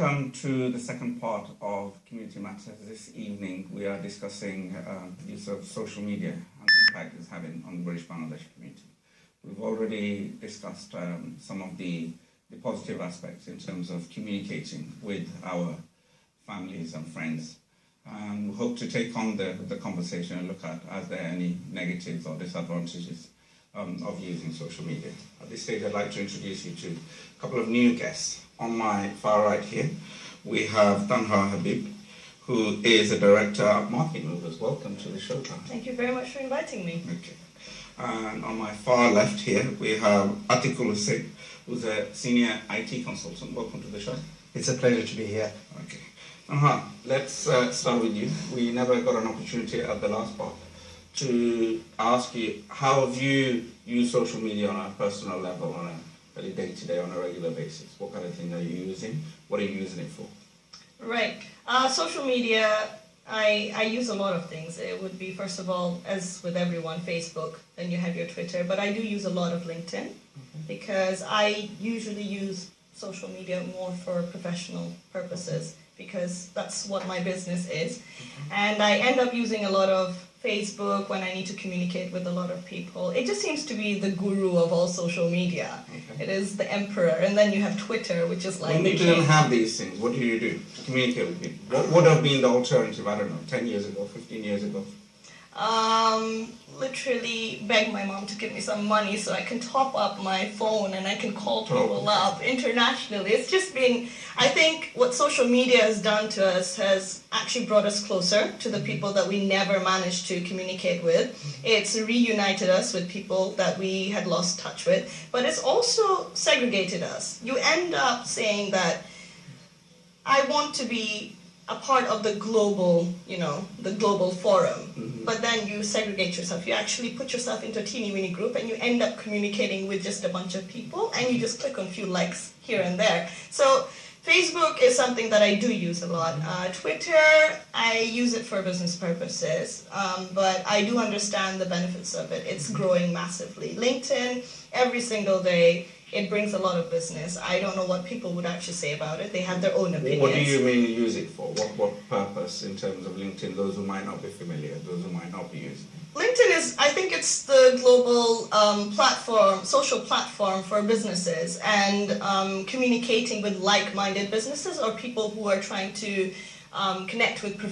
Welcome to the second part of Community Matters. This evening we are discussing the use of social media and the impact it's having on the British Bangladesh community. We've already discussed some of the positive aspects in terms of communicating with our families and friends. And we hope to take on the conversation and look at, are there any negatives or disadvantages of using social media. At this stage, I'd like to introduce you to a couple of new guests. On my far right here, we have Tanha Habib, who is a director at Marketing Movers. Welcome to the show, Tanha. Thank you very much for inviting me. Okay. And on my far left here, we have Atikul Hussain, who's a senior IT consultant. Welcome to the show. It's a pleasure to be here. Okay. Let's start with you. We never got an opportunity at the last part to ask you, how have you used social media on a personal level, on a day-to-day, on a regular basis? What kind of thing are you using? What are you using it for? Right. Social media, I use a lot of things. It would be, first of all, as with everyone, Facebook, then you have your Twitter, but I do use a lot of LinkedIn because I usually use social media more for professional purposes because that's what my business is. And I end up using a lot of Facebook when I need to communicate with a lot of people. It just seems to be the guru of all social media. Okay. It is the emperor. And then you have Twitter, which is like... When you didn't have these things, what do you do to communicate with people? What would have been the alternative, I don't know, 10 years ago, 15 years ago? Literally beg my mom to give me some money so I can top up my phone and I can call people up internationally. It's just been, I think what social media has done to us has actually brought us closer to the people that we never managed to communicate with. It's reunited us with people that we had lost touch with, but it's also segregated us. You end up saying that I want to be a part of the global, the global forum. But then you segregate yourself. You actually put yourself into a teeny-weeny group and you end up communicating with just a bunch of people and you just click on a few likes here and there. So Facebook is something that I do use a lot. Twitter, I use it for business purposes, but I do understand the benefits of it. It's growing massively. LinkedIn, every single day, it brings a lot of business. I don't know what people would actually say about it. They have their own opinions. What do you mainly use it for? What purpose in terms of LinkedIn, those who might not be familiar, those who might not be using it? LinkedIn is, I think it's the global platform, social platform for businesses and communicating with like-minded businesses or people who are trying to connect with professionals.